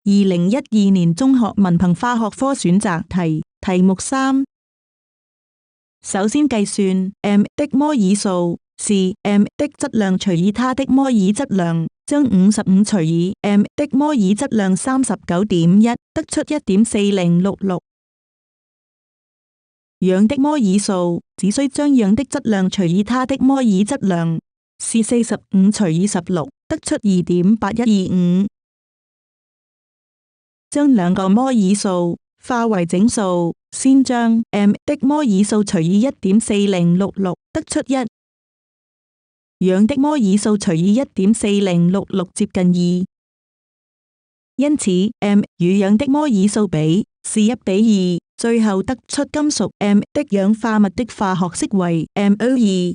2012年中學文憑化學科選擇題，題目3。首先計算 m 的摩爾數，是 m 的質量除以它的摩爾質量，將55除以 m 的摩爾質量 39.1， 得出 1.4066。氧的摩爾數，只需將氧的質量除以它的摩爾質量，是45除以16，得出 2.8125。將兩個摩爾數化為整數，先將 m 的摩爾數除以 1.4066， 得出1。氧的摩爾數除以 1.4066 接近2，因此 m 與氧的摩爾數比是1:2，最後得出金屬 m 的氧化物的化學式為 MO2。